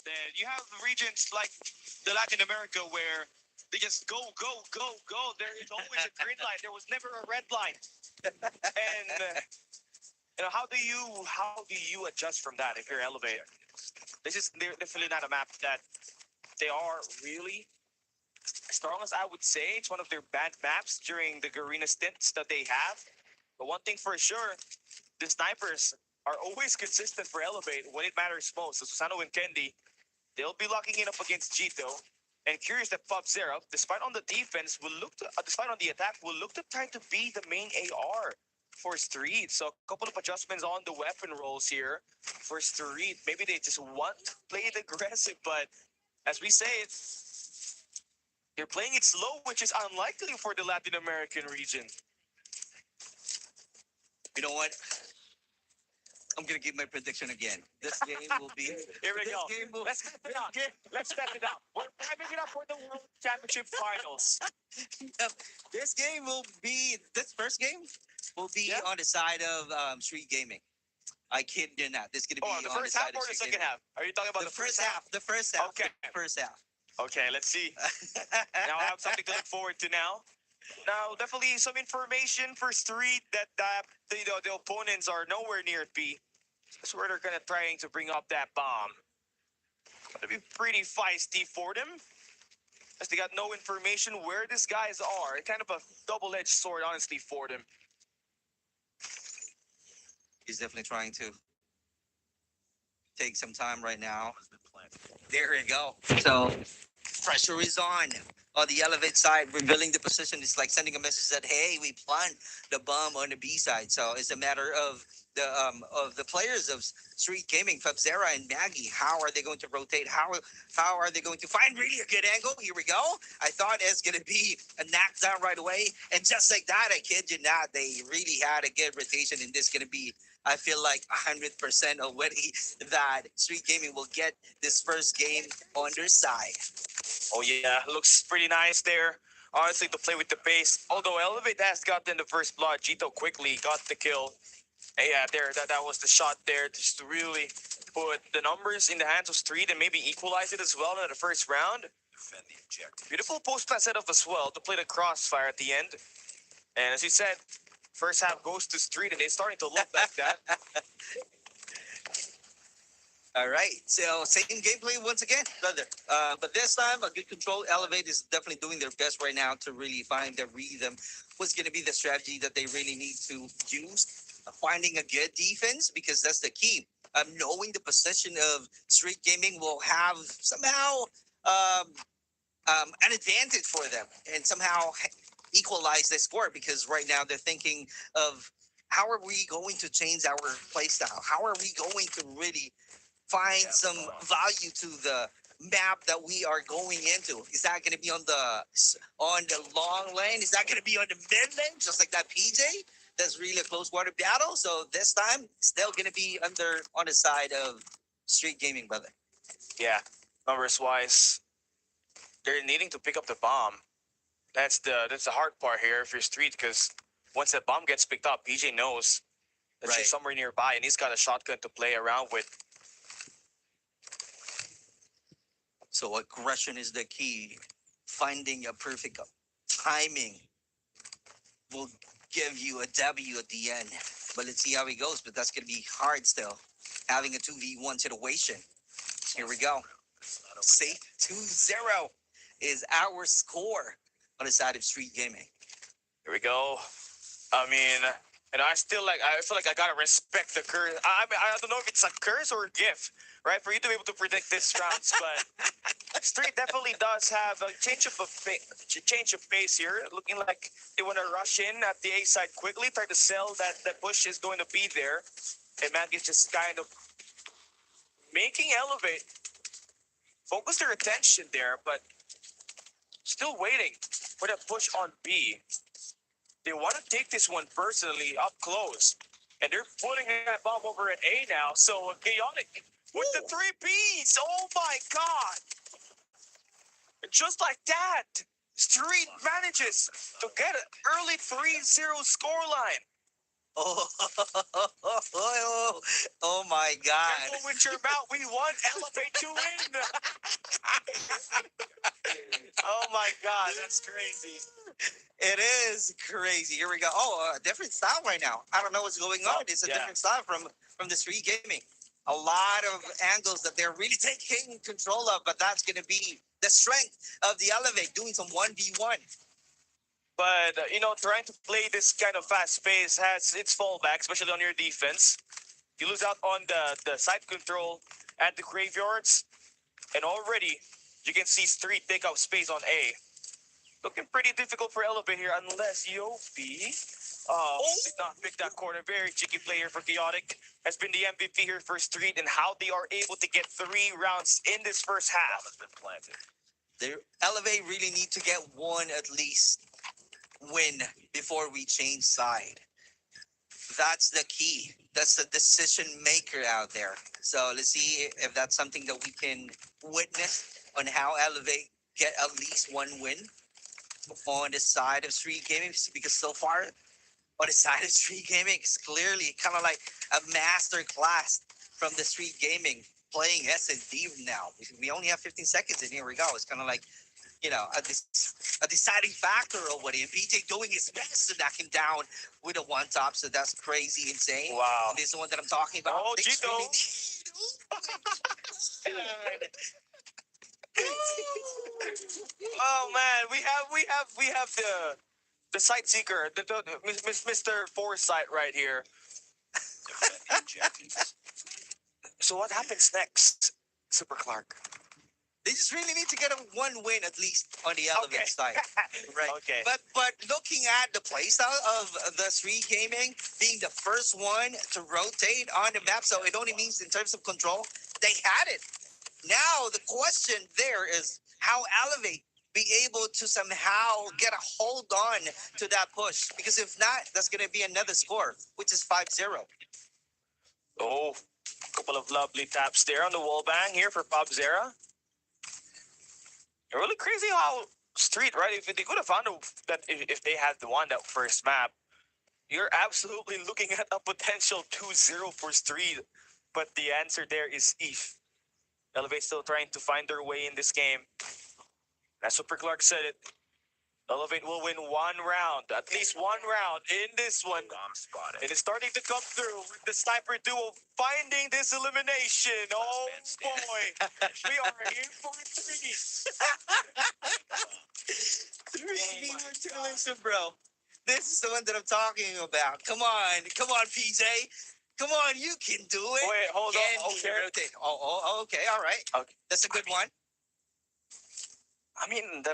And you have regions like the Latin America where they just go, go, go, go. There is always a green light. There was never a red light. And how do you adjust from that if you're elevated? This is definitely not a map that they are really strong as I would say. It's one of their bad maps during the Garena stints that they have. But one thing for sure, the snipers are always consistent for Elevate when it matters most. So Susano and Kendi, they'll be locking in up against Jito. And curious that Pop Zera, despite on the defense, despite on the attack, will look to try to be the main AR for Street. So a couple of adjustments on the weapon rolls here for Street. Maybe they just want to play it aggressive, but as we say, they're playing it slow, which is unlikely for the Latin American region. You know what? I'm gonna give my prediction again. This game will be. Here we this go. Game will, Let's step it up. Let's step it up. We're revving it up for the World Championship Finals. this game will be. This first game will be Yeah. on the side of Street Gaming. I kid you not. This is gonna be Oh, the on first the half side or of the Street second Gaming. half? Are you talking about The first half. The first half. Okay. The first half. Okay, let's see. Now I have something to look forward to now. Now, definitely some information for Street that the opponents are nowhere near B. That's where they're gonna trying to bring up that bomb. Gonna be pretty feisty for them, as they got no information where these guys are. Kind of a double-edged sword, honestly, for them. He's definitely trying to take some time right now. There we go. So pressure is on the elevate side, revealing the position. It's like sending a message that hey, we plant the bomb on the B side. So it's a matter of the players of Street Gaming, Fabzera and Maggie. How are they going to rotate? How are they going to find really a good angle? Here we go. I thought it's gonna be a knockdown right away, and just like that, I kid you not, they really had a good rotation, and this gonna be. I feel like 100% already that Street Gaming will get this first game on their side. Oh yeah, looks pretty nice there. Honestly, to play with the base. Although Elevate has gotten the first blood, Jito quickly got the kill. And yeah, that was the shot there, just to really put the numbers in the hands of Street and maybe equalize it as well in the first round. Beautiful post plant setup as well to play the crossfire at the end. And as you said, first half goes to Street, and it's starting to look like that. All right, so same gameplay once again, brother. But this time, a good control. Elevate is definitely doing their best right now to really find the rhythm. What's going to be the strategy that they really need to use? Finding a good defense, because that's the key. Knowing the position of Street Gaming will have somehow an advantage for them, and somehow equalize the score, because right now they're thinking of how are we going to change our playstyle? How are we going to really find some value to the map that we are going into? Is that going to be on the long lane? Is that going to be on the mid lane, just like that PJ? That's really a close water battle. So this time, still going to be on the side of Street Gaming, brother. Yeah, numbers wise, they're needing to pick up the bomb. That's the hard part here if you're Street, because once that bomb gets picked up, PJ knows that she's somewhere nearby, and he's got a shotgun to play around with. So aggression is the key. Finding a perfect timing will give you a W at the end. But let's see how he goes. But that's going to be hard still. Having a 2v1 situation. Here we go. See, 2-0 is our score on the side of Street Gaming. Here we go. I mean, and I feel like I gotta respect the curse. I mean, I don't know if it's a curse or a gift, right? For you to be able to predict this rounds, but Street definitely does have a change of pace here. Looking like they want to rush in at the A side quickly, try to sell that push is going to be there, and Maggie's just kind of making Elevate focus their attention there, but still waiting for that push on B. They want to take this one personally up close, and they're putting that bomb over at A now. So Chaotic with the 3 Bs. Oh my God! And just like that, Street manages to get an early 3-0 scoreline. Oh my God. Careful with your mouth. We want Elevate to win. my god, that's crazy. It is crazy. Here we go. Oh, a different style right now. I don't know what's going on. It's a different style from the street gaming. A lot of angles that they're really taking control of, but that's going to be the strength of the Elevate doing some 1v1. But trying to play this kind of fast pace has its fallback, especially on your defense. You lose out on the side control at the graveyards, and already you can see Street take up space on A. Looking pretty difficult for Elevate here, unless Yofi did not pick that corner. Very cheeky player for Chaotic. Has been the MVP here for Street, and how they are able to get 3 rounds in this first half. The Elevate really need to get one at least win before we change side. That's the key. That's the decision maker out there. So let's see if that's something that we can witness on how Elevate get at least one win on the side of Street Gaming, because so far on the side of Street Gaming, it's clearly kind of like a master class from the Street Gaming playing S&D now. We only have 15 seconds, and here we go. It's kind of like, a deciding factor of what PJ doing his best to knock him down with a one top. So that's crazy, insane. Wow. This is the one that I'm talking about. Oh, Gito. Oh man, we have the sight seeker, Mr. Foresight right here. So what happens next, Super Clark? They just really need to get a one win at least on the Elevate side, right? Okay. But looking at the playstyle of the Street Gaming being the first one to rotate on the map, so it only means in terms of control, they had it. Now the question there is how Elevate be able to somehow get a hold on to that push, because if not, that's going to be another score, which is 5-0. Oh, couple of lovely taps there on the wall bang here for Pobzera. Really crazy how Street, right? If they could have found that if they had won that first map, you're absolutely looking at a potential 2-0 for Street. But the answer there is if. Elevate still trying to find their way in this game. As Super Clark said it, Elevate will win one round, at least one round in this one. It is starting to come through with the sniper duo finding this elimination. Oh boy, we are in for 3. 3v2, listen, bro. This is the one that I'm talking about. Come on, PJ. Come on, you can do it. Wait, hold on. Okay. Oh, okay, all right. Okay. That's a good one. I mean, the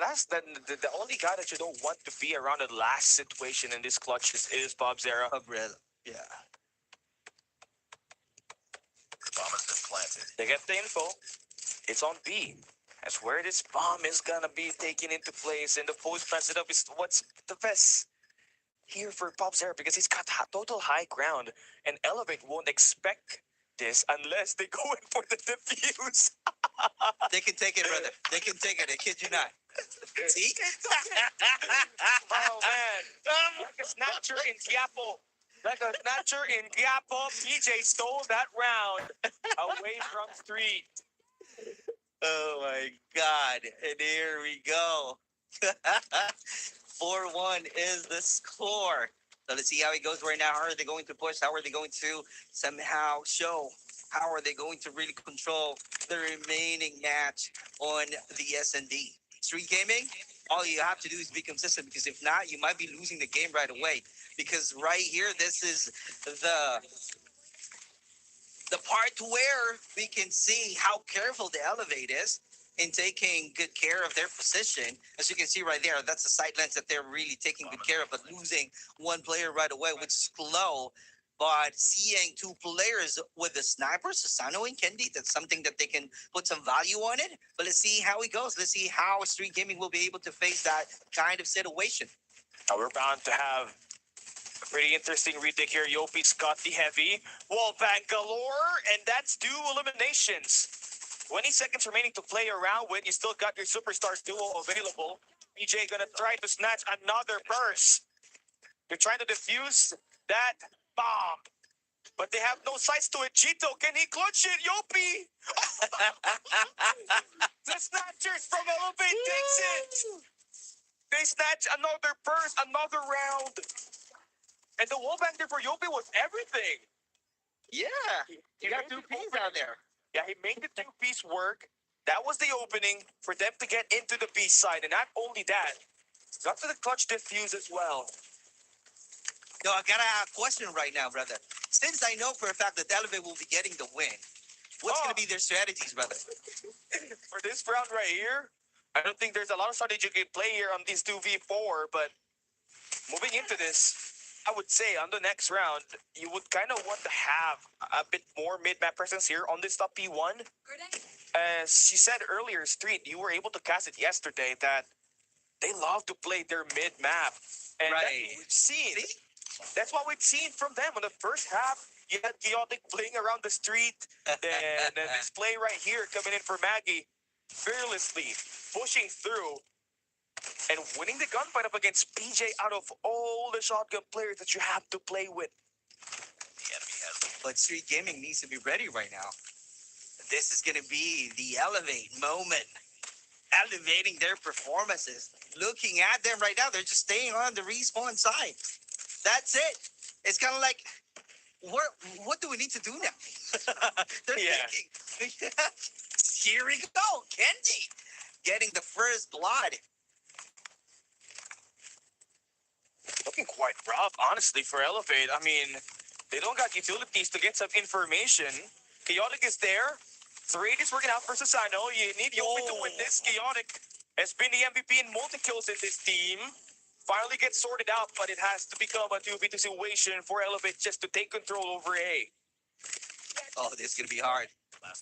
only guy that you don't want to be around the last situation in this clutch is Pobzera. Umbrella. Yeah. Bomb has been planted. They get the info. It's on B. That's where this bomb is gonna be taken into place, and the post plant setup is what's the best here for Pobzera, because he's got total high ground, and Elevate won't expect this unless they go in for the defuse. They can take it, brother. They can take it. I kid you not. See? Oh man, like a snatcher in Quiapo. Like a snatcher in Quiapo, PJ stole that round away from Street. Oh my God. And here we go. 4-1 is the score. So let's see how it goes right now. How are they going to push? How are they going to somehow show? How are they going to really control the remaining match on the S&D? Street Gaming, all you have to do is be consistent, because if not, you might be losing the game right away. Because right here, this is the part where we can see how careful the Elevate is in taking good care of their position. As you can see right there, that's the sight lens that they're really taking good care of, but losing one player right away, which is low. But seeing 2 players with the snipers, Susano and Kendi, that's something that they can put some value on it. But let's see how it goes. Let's see how Street Gaming will be able to face that kind of situation. Now we're bound to have a pretty interesting retake here. Yopi's got the heavy. Wall bang galore, and that's 2 eliminations. 20 seconds remaining to play around with. You still got your superstars duo available. PJ gonna try to snatch another purse. They're trying to defuse that bomb, but they have no sights to it. Chito, can he clutch it? Yopi! The snatchers from Elevate takes it! They snatch another purse, another round. And the wallbang there for Yobi was everything. Yeah, you got made two the P's opening. out there. Yeah, he made the two-piece work. That was the opening for them to get into the B side. And not only that, got to the clutch diffuse as well. No, I got a question right now, brother. Since I know for a fact that Elevate will be getting the win, what's Oh. going to be their strategies, brother? For this round right here, I don't think there's a lot of strategy you can play here on these 2v4, but moving into this, I would say on the next round, you would kind of want to have a bit more mid-map presence here on this top P1. As she said earlier, Street, you were able to cast it yesterday that they love to play their mid-map. And that's Right. what we've seen. See? That's what we've seen from them. In the first half, you had Chaotic playing around the street. Then this play right here coming in for Maggie, fearlessly pushing through and winning the gunfight up against PJ out of all the shotgun players that you have to play with. The enemy has But Street Gaming needs to be ready right now. This is going to be the Elevate moment. Elevating their performances. Looking at them right now, they're just staying on the respawn side. That's it. It's kind of like, what do we need to do now? They're Yeah. thinking. Here we go. Kenji getting the first blood. Looking quite rough, honestly, for Elevate. I mean, they don't got utilities to get some information. Chaotic is there. 3 is working out versus Sino. You need Yobi to win this. Chaotic has been the MVP in multi-kills in this team. Finally gets sorted out, but it has to become a 2v2 situation for Elevate just to take control over A. Oh, this is going to be hard.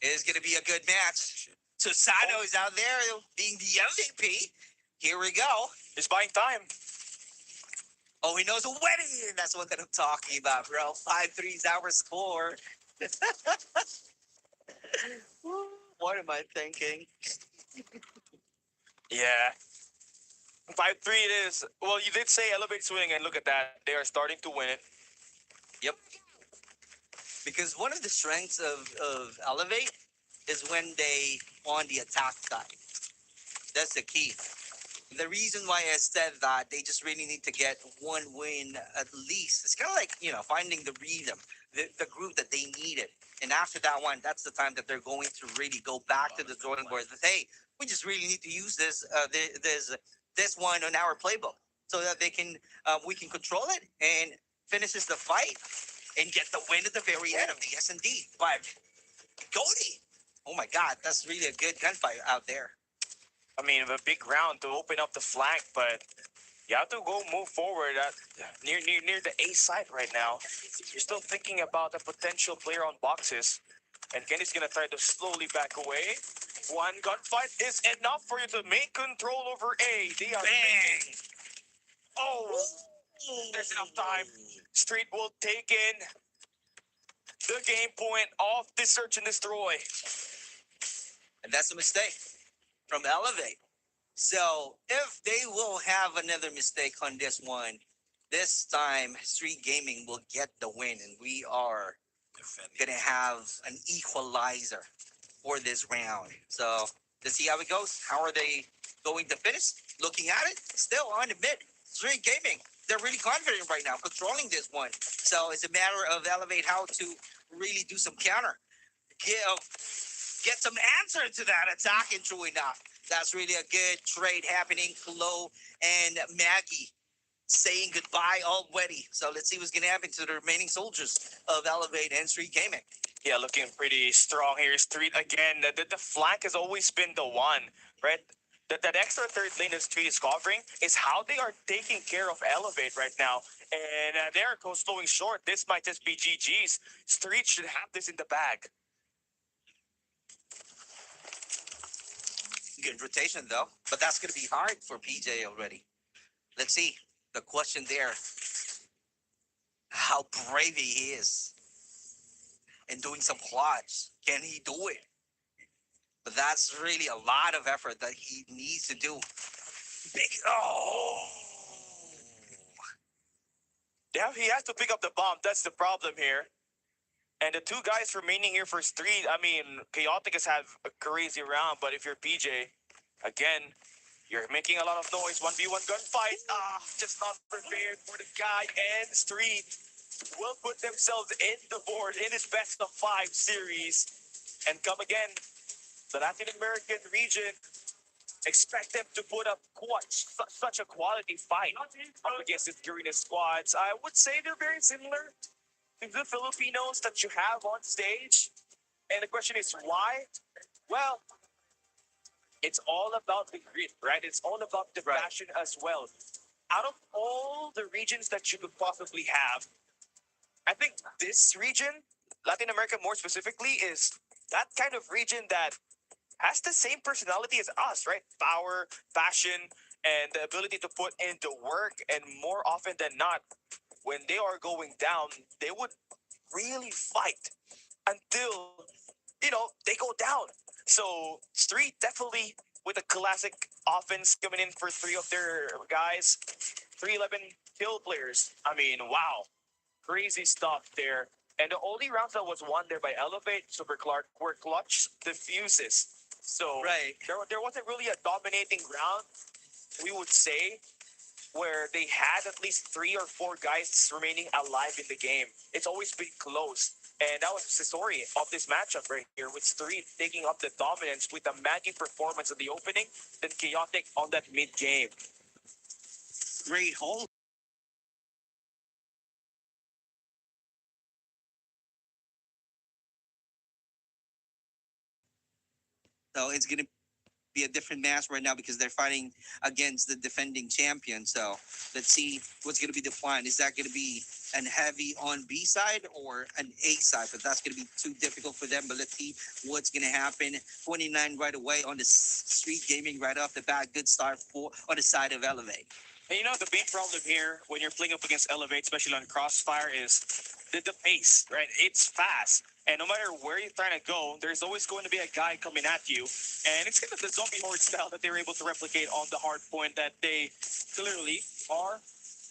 It is going to be a good match. Susano is out there being the MVP. Here we go. He's buying time. Oh, he knows a wedding. That's what I'm talking about, bro. 5-3 is our score. What am I thinking? Yeah. 5-3 it is. Well, you did say Elevate swing, and look at that. They are starting to win it. Yep. Because one of the strengths of Elevate is when they on the attack side. That's the key. The reason why I said that they just really need to get one win at least. It's kind of like, finding the rhythm, the group that they needed. And after that one, that's the time that they're going to really go back to the drawing board. That, hey, we just really need to use this one on our playbook so that we can control it and finishes the fight and get the win at the very end of the S&D. But Cody, oh my God, that's really a good gunfight out there. I mean, a big round to open up the flank, but you have to go move forward near the A side right now. You're still thinking about a potential player on boxes, and Kenny's gonna try to slowly back away. One gunfight is enough for you to make control over A. They are making. Oh, there's enough time. Street will take in the game point of the search and destroy. And that's a mistake from Elevate. So if they will have another mistake on this one, this time Street Gaming will get the win, and we are gonna have an equalizer for this round. So let's see how it goes. How are they going to finish? Looking at it, still on the mid. Street Gaming, they're really confident right now, controlling this one. So it's a matter of Elevate how to really do some counter. Get some answer to that attack, and true enough, that's really a good trade happening. Chloe and Maggie saying goodbye already. So let's see what's going to happen to the remaining soldiers of Elevate and Street Gaming. Yeah, looking pretty strong here. Street again. The flank has always been the one, right? That extra third lane that Street is covering is how they are taking care of Elevate right now. And they're slowing short. This might just be GG's. Street should have this in the bag. Good rotation, though. But that's going to be hard for PJ already. Let's see. The question there, how brave he is in doing some clutch. Can he do it? But that's really a lot of effort that he needs to do. Yeah, he has to pick up the bomb. That's the problem here. And the two guys remaining here for Street, I mean, Chaotic has had a crazy round, but if you're PJ, again, You're making a lot of noise. 1v1 gunfight. Just not prepared for the guy. And Street will put themselves in the board in his best of five series. And come again, the Latin American region, expect them to put up such a quality fight up against this Garena squads. I would say they're very similar to the Filipinos that you have on stage. And the question is why? Well, it's all about the grit, right? It's all about the passion as well. Out of all the regions that you could possibly have, I think this region, Latin America more specifically, is that kind of region that has the same personality as us, right? Power, passion, and the ability to put in the work. And more often than not, when they are going down, they would really fight until, they go down. So Street definitely with a classic offense coming in for three of their guys, 311 kill players. I mean, wow, crazy stuff there. And the only rounds that was won there by Elevate, Super Clark, were clutch diffuses. So there wasn't really a dominating round, we would say, where they had at least three or four guys remaining alive in the game. It's always been close. And that was the story of this matchup right here, with Street taking up the dominance with a magic performance in the opening, then chaotic on that mid game. Great hold. So it's gonna be a different match right now because they're fighting against the defending champion. So let's see what's going to be the plan. Is that going to be an heavy on B side or an A side? But that's going to be too difficult for them. But let's see what's going to happen. 29 right away on the Street Gaming right off the bat. Good start for on the side of Elevate. And the big problem here when you're playing up against Elevate, especially on Crossfire, is the pace, right? It's fast. And no matter where you're trying to go, there's always going to be a guy coming at you. And it's kind of the zombie horde style that they're able to replicate on the hard point, that they clearly are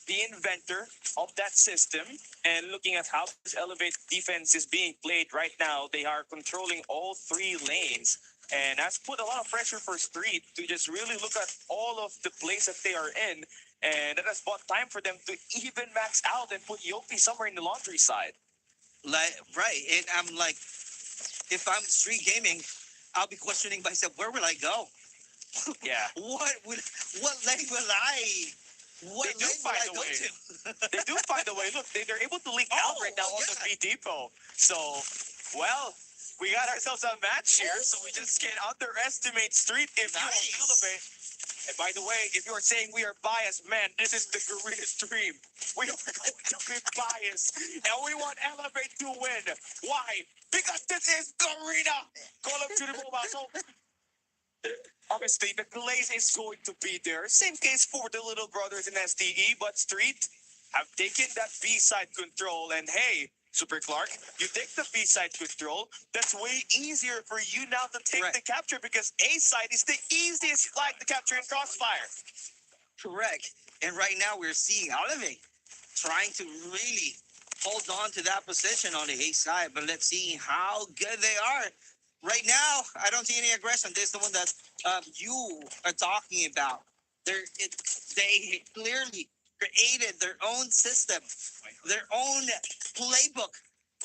the inventor of that system. And looking at how this Elevate defense is being played right now, they are controlling all three lanes. And that's put a lot of pressure for Street to just really look at all of the plays that they are in. And that has bought time for them to even max out and put Yopi somewhere in the laundry side. And I'm like, if I'm Street Gaming, I'll be questioning myself, where will I go? Yeah. what lane will I? What they do lane find will I a way. go to? They do find a way. Look, they're able to link out right now on the B depot. So, well, we got ourselves a match here, so we just can't underestimate Street if you Elevate. And by the way, if you're saying we are biased, man, this is the Garena stream. We are going to be biased, and we want Elevate to win. Why? Because this is Garena. Call up to the mobile. So, obviously, the glaze is going to be there. Same case for the little brothers in SDE, but Street have taken that B-side control, and hey, Super Clark, you take the B-side control, that's way easier for you now to take the capture, because A-side is the easiest flag to capture in Crossfire. Correct. And right now we're seeing Elevate trying to really hold on to that position on the A side, but let's see how good they are. Right now, I don't see any aggression. This is the one that you are talking about. They clearly created their own system, their own playbook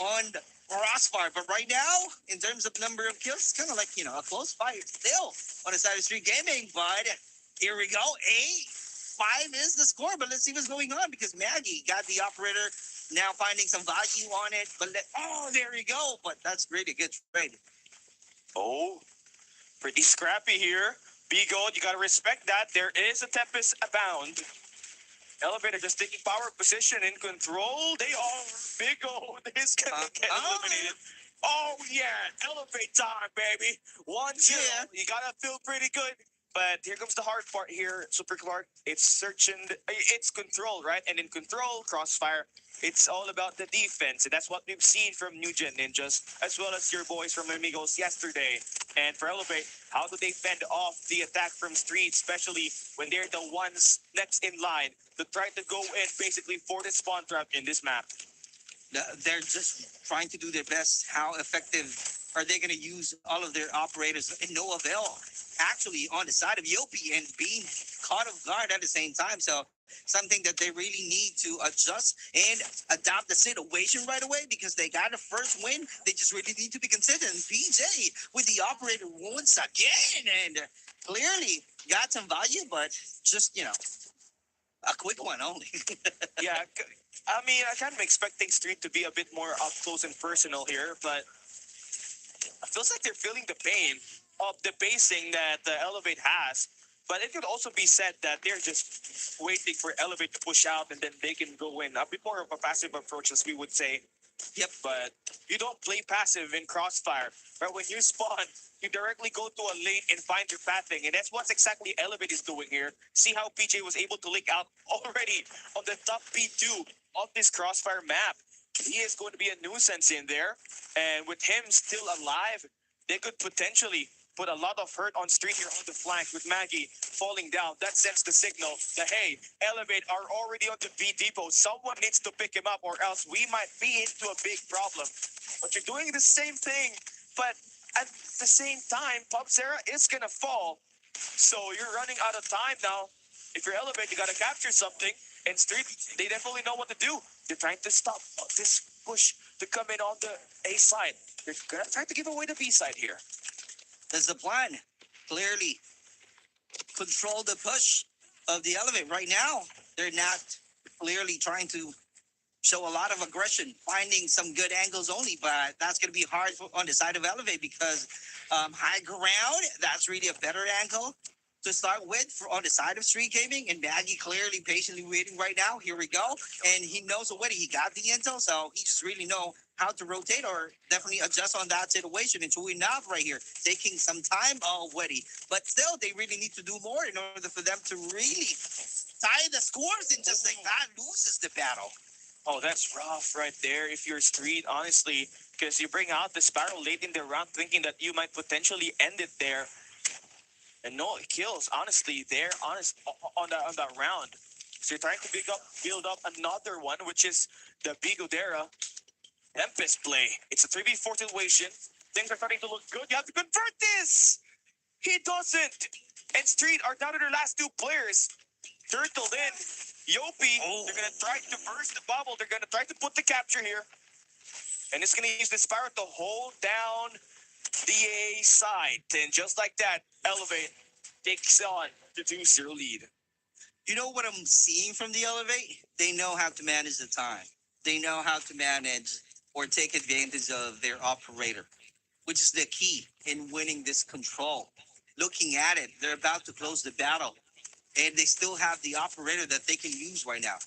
on Crossfire. But right now, in terms of number of kills, it's kind of like, a close fight still on the side of Street Gaming. But here we go. 8-5 is the score, but let's see what's going on, because Maggie got the operator now finding some value on it. But there you go. But that's really a good trade. Oh, pretty scrappy here. B-Gold, you got to respect that. There is a Tempest abound. Elevator just taking power position in control. They are B-Gold is going to get eliminated. Oh, yeah. Elevate time, baby. 1-0. You got to feel pretty good. But here comes the hard part here, Super Clark. It's control, right? And in control, Crossfire, it's all about the defense. And that's what we've seen from New Gen Ninjas, as well as your boys from Amigos yesterday. And for Elevate, how do they fend off the attack from Street, especially when they're the ones next in line to try to go in basically for the spawn trap in this map? They're just trying to do their best. How effective are they going to use all of their operators in no avail? actually on the side of Yopi and being caught off guard at the same time. So something that they really need to adjust and adapt the situation right away because they got the first win. They just really need to be consistent. And PJ with the operator once again and clearly got some value, but just, a quick one only. Yeah, I mean, I kind of expecting Street to be a bit more up close and personal here, but it feels like they're feeling the pain of the pacing that Elevate has. But it could also be said that they're just waiting for Elevate to push out and then they can go in. A bit more of a passive approach, as we would say. Yep. But you don't play passive in Crossfire. Right? When you spawn, you directly go to a lane and find your pathing. And that's what exactly Elevate is doing here. See how PJ was able to leak out already on the top P2 of this Crossfire map. He is going to be a nuisance in there. And with him still alive, they could potentially put a lot of hurt on Street here on the flank with Maggie falling down. That sends the signal that, hey, Elevate are already on the B depot. Someone needs to pick him up or else we might be into a big problem. But you're doing the same thing, but at the same time, Pubzera is going to fall. So you're running out of time now. If you're Elevate, you got to capture something. And Street, they definitely know what to do. They're trying to stop this push to come in on the A side. They're trying to give away the B side here. That's the plan. Clearly control the push of the Elevate. Right now, they're not clearly trying to show a lot of aggression, finding some good angles only, but that's going to be hard on the side of Elevate because high ground, that's really a better angle to start with on the side of Street Gaming. And Maggie clearly patiently waiting right now. Here we go. And he knows already he got the intel, so he just really know how to rotate or definitely adjust on that situation. And true enough right here, taking some time already. But still, they really need to do more in order for them to really tie the scores and just like that loses the battle. Oh, that's rough right there if you're Street, honestly, because you bring out the Sparrow late in the round thinking that you might potentially end it there. And no, it kills, honestly, there, on that round. So you're trying to build up another one, which is the Bigodera Tempest play. It's a 3v4 situation. Things are starting to look good. You have to convert this! He doesn't! And Street are down to their last two players. Turtled in. Yopi, they're going to try to burst the bubble. They're going to try to put the capture here. And it's going to use the Sparrow to hold down the A side. And just like that, Elevate takes on the 2-0 lead. You know what I'm seeing from the Elevate? They know how to manage the time. They know how to manage or take advantage of their operator, which is the key in winning this control. Looking at it, they're about to close the battle, and they still have the operator that they can use right now.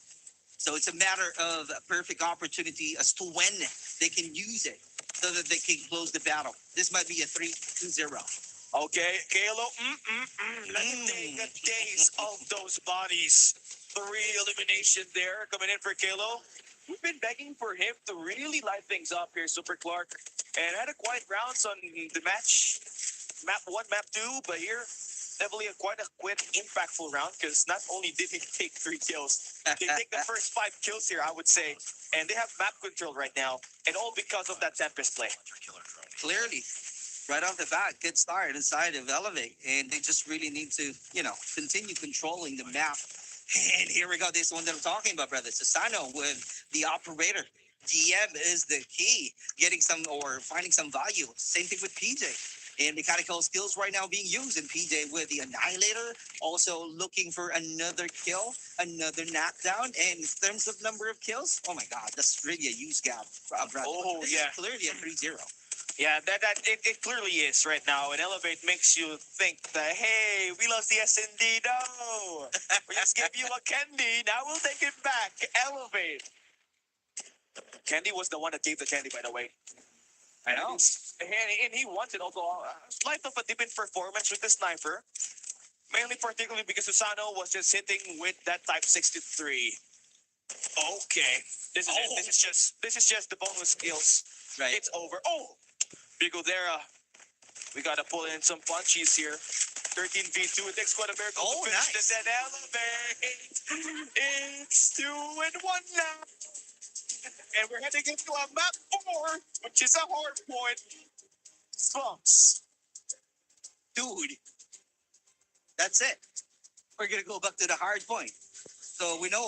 So it's a matter of a perfect opportunity as to when they can use it so that they can close the battle. This might be a 3-2-0. Okay, Kalo, let me take a taste of those bodies. 3 elimination there coming in for Kalo. We've been begging for him to really light things up here, Super Clark. And had a quiet rounds on the match, map 1, map 2, but here, definitely quite a quick, impactful round because not only did he take 3 kills, they take the first 5 kills here, I would say. And they have map control right now, and all because of that Tempest play. Clearly, right off the bat, good start inside of Elevate, and they just really need to, continue controlling the map. And here we go. This one that I'm talking about, brother. Susano with the operator. GM is the key. Getting some or finding some value. Same thing with PJ. And mechanical skills right now being used. And PJ with the Annihilator. Also looking for another kill, another knockdown. And in terms of number of kills, oh my God, that's really a huge gap. Brother. Oh, This yeah. is clearly a 3-0. Yeah, it clearly is right now. And Elevate makes you think that, hey, we lost the SND. No, we just gave you a candy. Now we'll take it back. Elevate. Candy was the one that gave the candy, by the way. I know. And he wanted also a slight of a dip in performance with the sniper. Mainly particularly because Susano was just hitting with that Type 63. Okay. This is just the bonus skills. Right. It's over. Oh! Bigodera. We gotta pull in some punchies here. 13v2. It takes quite a miracle to finish nice. this and Elevate. It's 2-1 now. And we're heading into a map 4, which is a hard point. Slumps. Dude, That's it. We're gonna go back to the hard point. So we know